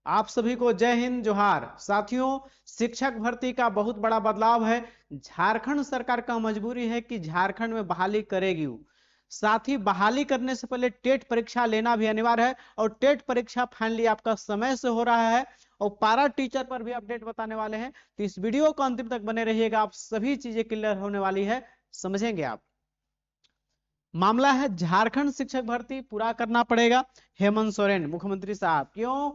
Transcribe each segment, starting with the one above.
आप सभी को जय हिंद जोहार। साथियों, शिक्षक भर्ती का बहुत बड़ा बदलाव है। झारखंड सरकार का मजबूरी है कि झारखंड में बहाली करेगी। साथ ही बहाली करने से पहले टेट परीक्षा लेना भी अनिवार्य है और टेट परीक्षा फाइनली आपका समय से हो रहा है और पारा टीचर पर भी अपडेट बताने वाले हैं। तो इस वीडियो को अंतिम तक बने रहिएगा, आप सभी चीजें क्लियर होने वाली है, समझेंगे आप। मामला है झारखंड शिक्षक भर्ती पूरा करना पड़ेगा। हेमंत सोरेन मुख्यमंत्री साहब, क्यों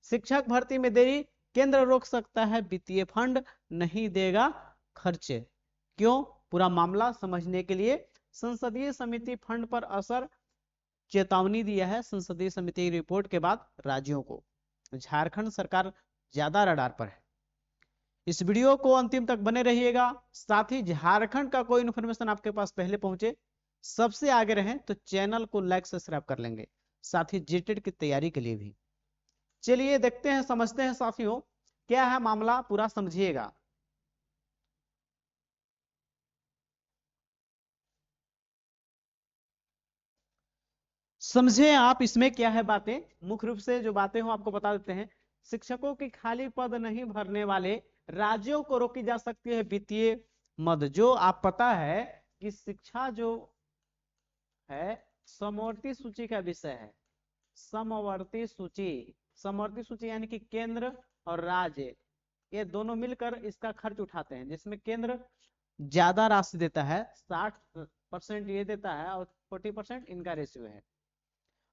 शिक्षक भर्ती में देरी? केंद्र रोक सकता है, वित्तीय फंड नहीं देगा खर्चे। क्यों? पूरा मामला समझने के लिए संसदीय समिति फंड पर असर चेतावनी दिया है संसदीय समिति की रिपोर्ट के बाद राज्यों को। झारखंड सरकार ज्यादा रडार पर है। इस वीडियो को अंतिम तक बने रहिएगा। साथ ही झारखंड का कोई इन्फॉर्मेशन आपके पास पहले पहुंचे, सबसे आगे रहें तो चैनल को लाइक सब्सक्राइब कर लेंगे, साथ ही जीटेट की तैयारी के लिए भी। चलिए देखते हैं, समझते हैं साथियों क्या है मामला, पूरा समझिएगा। समझे आप इसमें क्या है बातें। मुख्य रूप से जो बातें हो आपको बता देते हैं। शिक्षकों की खाली पद नहीं भरने वाले राज्यों को रोकी जा सकती है वित्तीय मद। जो आप पता है कि शिक्षा जो है समवर्ती सूची का विषय है। समवर्ती सूची, समवर्ती सूची यानी कि केंद्र और राज्य ये दोनों मिलकर इसका खर्च उठाते हैं, जिसमें केंद्र ज्यादा राशि देता है, 60% ये देता है और 40% इनका रेशियो है।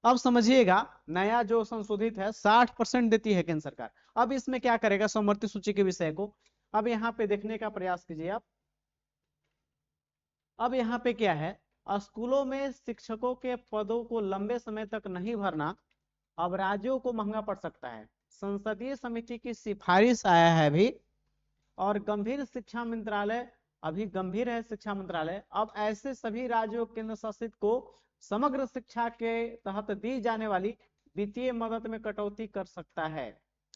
अब समझिएगा, नया जो संशोधित है 60% देती है केंद्र सरकार। अब इसमें क्या करेगा समवर्ती सूची के विषय को, अब यहाँ पे देखने का प्रयास कीजिए आप। अब यहाँ पे क्या है, स्कूलों में शिक्षकों के पदों को लंबे समय तक नहीं भरना अब राज्यों को महंगा पड़ सकता है। संसदीय समिति की सिफारिश आया है अभी, और गंभीर शिक्षा मंत्रालय, अभी गंभीर है शिक्षा मंत्रालय, अब ऐसे सभी राज्यों केंद्र शासित को समग्र शिक्षा के तहत दी जाने वाली वित्तीय मदद में कटौती कर सकता है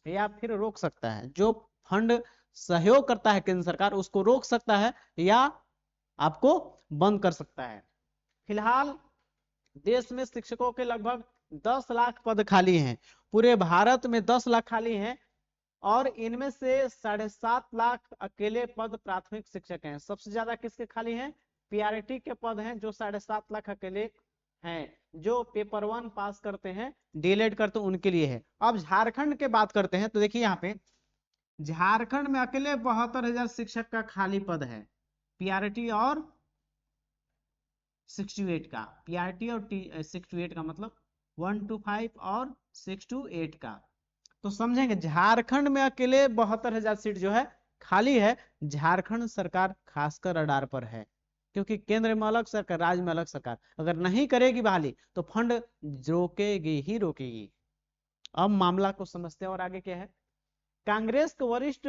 या फिर रोक सकता है। जो फंड सहयोग करता है केंद्र सरकार उसको रोक सकता है या आपको बंद कर सकता है। फिलहाल देश में शिक्षकों के लगभग 10 लाख पद खाली हैं। पूरे भारत में 10 लाख खाली हैं और इनमें से 7.5 लाख अकेले पद प्राथमिक शिक्षक हैं। सबसे ज्यादा किसके खाली हैं? पीआरटी के पद हैं जो 7.5 लाख अकेले हैं, जो पेपर 1 पास करते हैं, डीएलएड करते हैं, उनके लिए है। अब झारखंड के बात करते हैं तो देखिए यहाँ पे झारखंड में अकेले 72,000 शिक्षक का खाली पद है। पीआरटी और 68 का, पीआरटी और 68 का मतलब 1 to 5 और 6 to 8 का। तो समझेंगे झारखंड में अकेले 72,000 सीट जो है खाली है। झारखंड सरकार खासकर रडार पर है, क्योंकि केंद्र में अलग सरकार, राज्य में अलग सरकार, अगर नहीं करेगी बहाली तो फंड रोकेगी ही रोकेगी। अब मामला को समझते हैं और आगे क्या है। कांग्रेस के वरिष्ठ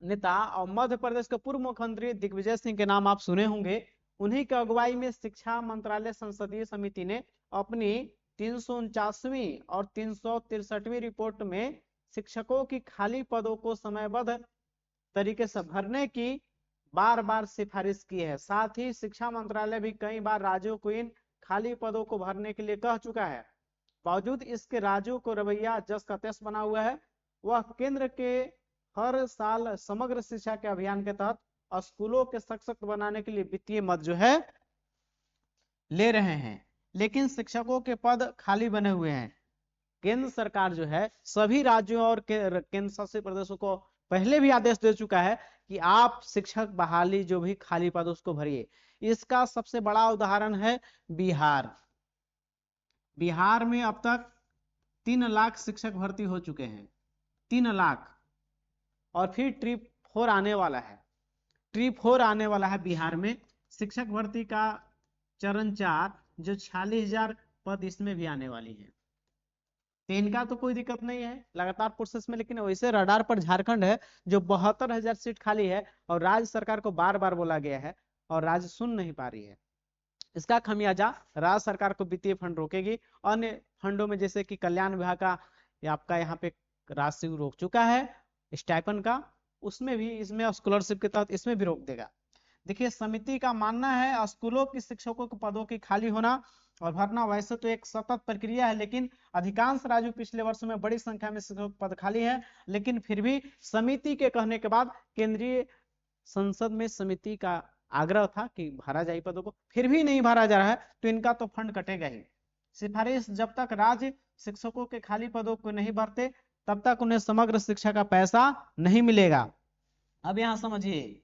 नेता और मध्य प्रदेश के पूर्व मुख्यमंत्री दिग्विजय सिंह के नाम आप सुने होंगे। उन्हीं की अगुवाई में शिक्षा मंत्रालय संसदीय समिति ने अपनी 349वीं और 363वीं रिपोर्ट में शिक्षकों की खाली पदों को समयबद्ध तरीके से भरने की बार बार सिफारिश की है। साथ ही शिक्षा मंत्रालय भी कई बार राज्यों को इन खाली पदों को भरने के लिए कह चुका है। बावजूद इसके राज्यों को रवैया जस का तस बना हुआ है। वह केंद्र के हर साल समग्र शिक्षा के अभियान के तहत स्कूलों के सशक्त बनाने के लिए वित्तीय मद जो है ले रहे हैं, लेकिन शिक्षकों के पद खाली बने हुए हैं। केंद्र सरकार जो है सभी राज्यों और केंद्र शासित प्रदेशों को पहले भी आदेश दे चुका है कि आप शिक्षक बहाली जो भी खाली पद उसको भरिए। इसका सबसे बड़ा उदाहरण है बिहार। बिहार में अब तक 3 लाख शिक्षक भर्ती हो चुके हैं, 3 लाख, और फिर ट्रिप 4 आने वाला है। ट्रिप 4 आने वाला है बिहार में शिक्षक भर्ती का चरण 4, जो 46,000 पद इसमें भी आने वाली है। तो इनका तो कोई दिक्कत नहीं है, लगातार प्रोसेस में। लेकिन वैसे रडार पर झारखंड है जो 72,000 सीट खाली है और राज्य सरकार को बार बार बोला गया है और राज्य सुन नहीं पा रही है। इसका खमियाजा राज्य सरकार को वित्तीय फंड रोकेगी। अन्य फंडों में जैसे कि कल्याण विभाग का आपका यहाँ पे राशि रोक चुका है स्टाइपन का, उसमें भी, इसमें स्कॉलरशिप के तहत इसमें भी रोक देगा। देखिए समिति का मानना है स्कूलों की शिक्षकों के पदों की खाली होना और भरना वैसे तो एक सतत प्रक्रिया है, लेकिन अधिकांश राज्यों पिछले वर्षों में बड़ी संख्या में शिक्षक पद खाली है, लेकिन फिर भी समिति के कहने के बाद केंद्रीय संसद में समिति का आग्रह था कि भरा जाए पदों को, फिर भी नहीं भरा जा रहा है, तो इनका तो फंड कटेगा ही। सिफारिश, जब तक राज्य शिक्षकों के खाली पदों को नहीं भरते तब तक उन्हें समग्र शिक्षा का पैसा नहीं मिलेगा। अब यहां समझिए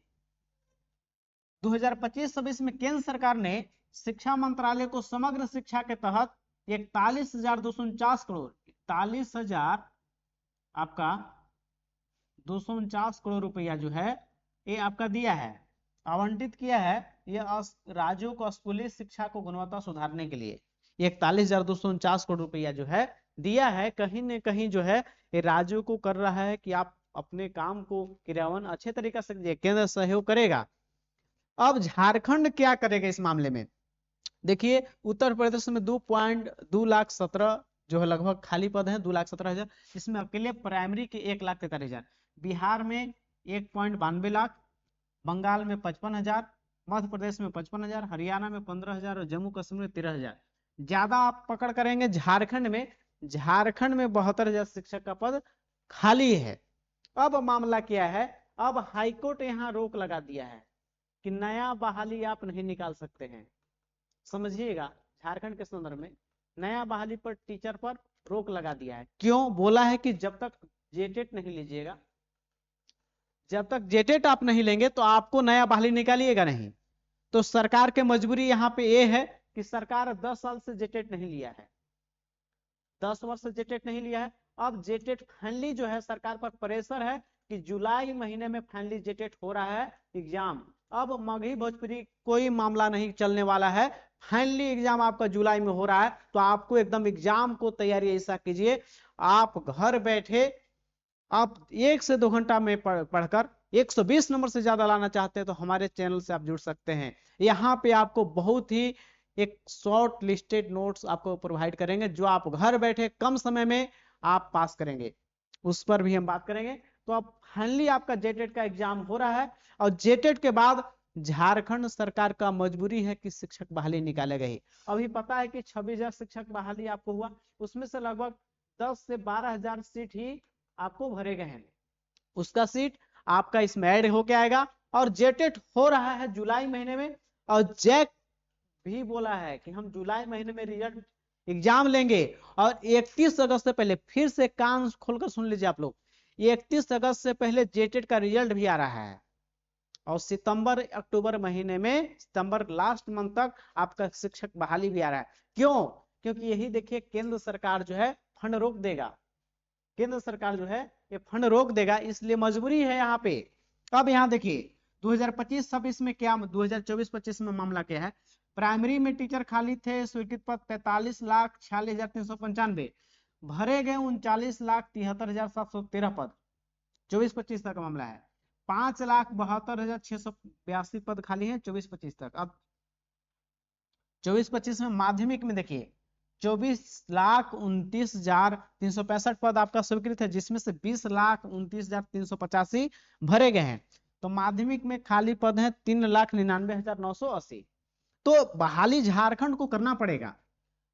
2025-26 में केंद्र सरकार ने शिक्षा मंत्रालय को समग्र शिक्षा के तहत 41,249 करोड़ 41,000 आपका 249 करोड़ रुपया जो है ये आपका दिया है, आवंटित किया है। यह राज्यों को स्कूली शिक्षा को गुणवत्ता सुधारने के लिए 41,249 करोड़ रुपया जो है दिया है। कहीं न कहीं जो है ये राज्यों को कर रहा है कि आप अपने काम को क्रियान्वयन अच्छे तरीके से कीजिए, केंद्र सहयोग करेगा। अब झारखंड क्या करेगा इस मामले में? देखिए उत्तर प्रदेश में 2,17,00,000 जो है लगभग खाली पद है, 2,17,000, इसमें अकेले प्राइमरी के 1,43,000, बिहार में 1.92 लाख, बंगाल में 55,000, मध्य प्रदेश में 55,000, हरियाणा में 15,000 और जम्मू कश्मीर में 13,000। ज्यादा आप पकड़ करेंगे झारखंड में 72,000 शिक्षक का पद खाली है। अब मामला क्या है, अब हाईकोर्ट यहाँ रोक लगा दिया है कि नया बहाली आप नहीं निकाल सकते हैं। समझिएगा, झारखंड के संदर्भ में नया बहाली पर टीचर पर रोक लगा दिया है। क्यों? बोला है कि जब तक जेटेट नहीं लीजिएगा, जब तक जेटेट आप नहीं लेंगे तो आपको नया बहाली निकालिएगा नहीं। तो सरकार की मजबूरी यहाँ पे ये है कि सरकार 10 साल से जेटेट नहीं लिया है, 10 वर्ष से जेटेट नहीं लिया है। अब जेटेट फाइनली जो है सरकार पर प्रेशर है कि जुलाई महीने में फाइनली जेटेट हो रहा है एग्जाम। अब मगही भोजपुरी कोई मामला नहीं चलने वाला है, फाइनली एग्जाम आपका जुलाई में हो रहा है, तो आपको एकदम एग्जाम को तैयारी ऐसा कीजिए, आप घर बैठे आप 1 से 2 घंटा में पढ़कर 120 नंबर से ज्यादा लाना चाहते हैं तो हमारे चैनल से आप जुड़ सकते हैं। यहाँ पे आपको बहुत ही एक शॉर्ट लिस्टेड नोट्स आपको प्रोवाइड करेंगे जो आप घर बैठे कम समय में आप पास करेंगे, उस पर भी हम बात करेंगे। तो अब फाइनली आपका जेटेट का एग्जाम हो रहा है और जेटेट के बाद झारखंड सरकार का मजबूरी है कि शिक्षक बहाली निकालेगा ही। अभी पता है कि 26,000 शिक्षक बहाली आपको हुआ, उसमें से लगभग 10 से 12,000 सीट ही आपको भरे गए हैं, उसका सीट आपका इसमें ऐड होके आएगा। और जेटेट हो रहा है जुलाई महीने में, और जैक भी बोला है कि हम जुलाई महीने में रिजल्ट एग्जाम लेंगे। और 31 अगस्त से पहले, फिर से कान खोलकर सुन लीजिए आप लोग, 31 अगस्त से पहले जेटेट का रिजल्ट भी आ रहा है। और सितंबर अक्टूबर महीने में, सितंबर लास्ट मंथ तक आपका शिक्षक बहाली भी आ रहा है। क्यों? क्योंकि यही देखिए केंद्र सरकार जो है फंड रोक देगा, केंद्र सरकार जो है ये फंड रोक देगा, इसलिए मजबूरी है यहाँ पे। अब यहाँ देखिए 2025-26 में क्या, 2024-25 में मामला क्या है। प्राइमरी में टीचर खाली थे, स्वीकृत पद 45,46,395, भरे गए 39,73,713 पद। 24-25 तक मामला है। 5,72,682 पद खाली है 24-25 तक। अब 24-25 में माध्यमिक में देखिए 24,29,365 पद आपका स्वीकृत है, जिसमें से 20,29,385 भरे गए हैं। तो माध्यमिक में खाली पद है 3,99,980। तो बहाली झारखंड को करना पड़ेगा,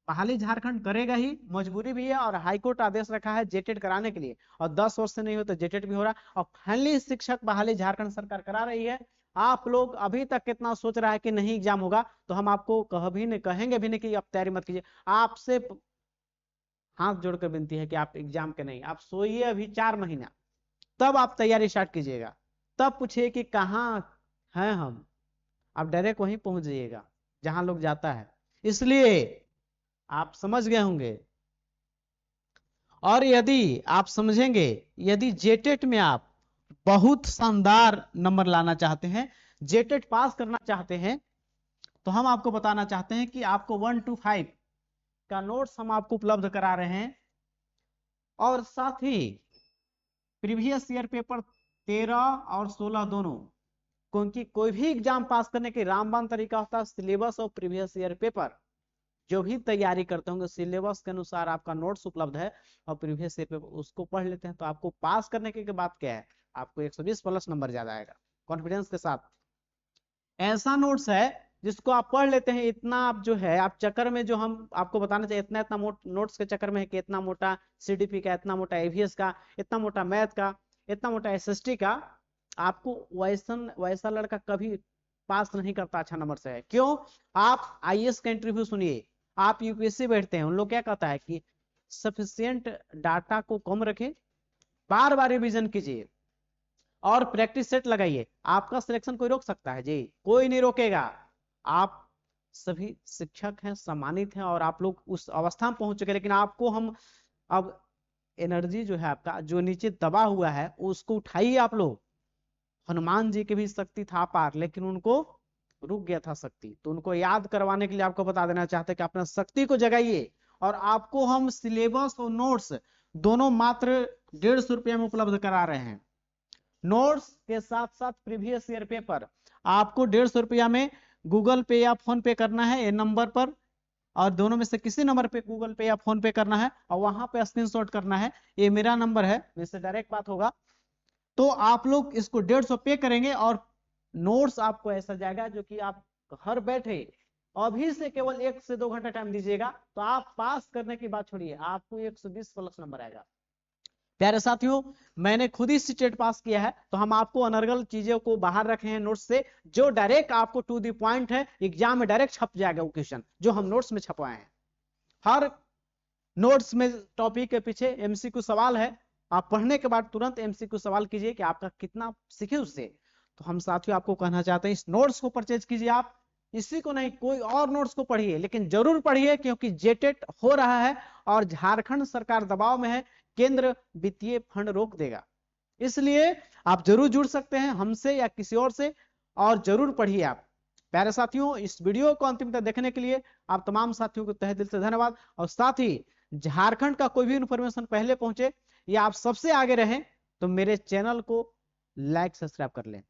बहाली झारखंड करेगा ही, मजबूरी भी है। और हाईकोर्ट आदेश रखा है जेटेट कराने के लिए, और 10 वर्ष से नहीं हो तो जेटेट भी हो रहा है। और फाइनली शिक्षक बहाली झारखंड सरकार करा रही है। आप लोग अभी तक कितना सोच रहा है कि नहीं एग्जाम होगा, तो हम आपको कहेंगे भी नहीं कि आप तैयारी मत कीजिए। आपसे हाथ जोड़कर विनती है कि आप एग्जाम के नहीं, आप सोइए अभी 4 महीना, तब आप तैयारी स्टार्ट कीजिएगा। तब पूछिए कि कहाँ हैं हम, आप डायरेक्ट वहीं पहुंच जाइएगा जहां लोग जाता है। इसलिए आप समझ गए होंगे। और यदि आप समझेंगे, यदि जेटेट में आप बहुत शानदार नंबर लाना चाहते हैं, जेटेट पास करना चाहते हैं, तो हम आपको बताना चाहते हैं कि आपको 1 to 5 का नोट्स हम आपको उपलब्ध करा रहे हैं। और साथ ही प्रीवियस ईयर पेपर 13 और 16 दोनों, क्योंकि कोई भी एग्जाम पास करने के रामबाण तरीका होता है सिलेबस और प्रीवियस ईयर पेपर। जो भी तैयारी करते होंगे सिलेबस के अनुसार आपका नोट्स उपलब्ध है, और प्रीवियस ईयर पेपर उसको पढ़ लेते हैं, तो आपको पास करने के बाद क्या है, आपको 120 प्लस नंबर ज्यादा आएगा कॉन्फिडेंस के साथ। ऐसा नोट्स है जिसको आप पढ़ लेते हैं, इतना आप जो है आप चक्कर में जो हम आपको बताना चाहिए, इतना इतना नोट्स के चक्कर में है कि इतना मोटा सीडीपी का, इतना मोटा एवीएस का, इतना मोटा मैथ का, इतना मोटा एसएसटी का, आपको वैसा लड़का कभी पास नहीं करता अच्छा नंबर से। है क्यों? आप आईएएस का इंटरव्यू सुनिए, आप यूपीएससी बैठते हैं, उन लोग क्या कहता है कि सफिशियंट डाटा को कम रखें, बार बार रिवीजन कीजिए और प्रैक्टिस सेट लगाइए। आपका सिलेक्शन कोई रोक सकता है जी? कोई नहीं रोकेगा। आप सभी शिक्षक हैं, सम्मानित हैं और आप लोग उस अवस्था में पहुंच चुके, लेकिन आपको हम अब एनर्जी जो है आपका जो नीचे दबा हुआ है उसको उठाइए आप लोग। हनुमान जी की भी शक्ति था पार, लेकिन उनको रुक गया था शक्ति, तो उनको याद करवाने के लिए आपको बता देना चाहते हैं कि अपना शक्ति को जगाइए। और आपको हम सिलेबस और नोट्स दोनों मात्र 150 रुपये में उपलब्ध करा रहे हैं। नोट्स के साथ साथ प्रीवियस ईयर पेपर आपको 150 रुपया में गूगल पे या फोन पे करना है ये नंबर पर, और दोनों में से किसी नंबर पे गूगल पे या फोन पे करना है और वहां पे स्क्रीनशॉट करना है। ये मेरा नंबर है, इससे डायरेक्ट बात होगा। तो आप लोग इसको 150 पे करेंगे और नोट्स आपको ऐसा जाएगा जो कि आप घर बैठे अभी से केवल 1 से 2 घंटा टाइम दीजिएगा तो आप पास करने की बात छोड़िए, आपको 120 प्लस नंबर आएगा। प्यारे साथियों, मैंने खुद ही स्टेट पास किया है, तो हम आपको अनर्गल चीजों को बाहर रखे हैं नोट्स से, जो डायरेक्ट आपको टू द पॉइंट है, एग्जाम में डायरेक्ट छप जाएगा वो क्वेश्चन जो हम नोट्स में छपवाए हैं। हर नोट्स में टॉपिक के पीछे एमसीक्यू सवाल है, आप पढ़ने के बाद तुरंत एमसीक्यू सवाल कीजिए कि आपका कितना सीखे उससे। तो हम साथियों आपको कहना चाहते हैं इस नोट्स को परचेज कीजिए आप, इसी को नहीं कोई और नोट्स को पढ़िए, लेकिन जरूर पढ़िए क्योंकि जेटेट हो रहा है और झारखंड सरकार दबाव में है, केंद्र वित्तीय फंड रोक देगा, इसलिए आप जरूर जुड़ सकते हैं हमसे या किसी और से, और जरूर पढ़िए आप। प्यारे साथियों, इस वीडियो को अंतिम तक देखने के लिए आप तमाम साथियों को तहे दिल से धन्यवाद। और साथ ही झारखंड का कोई भी इंफॉर्मेशन पहले पहुंचे या आप सबसे आगे रहें तो मेरे चैनल को लाइक सब्सक्राइब कर लें।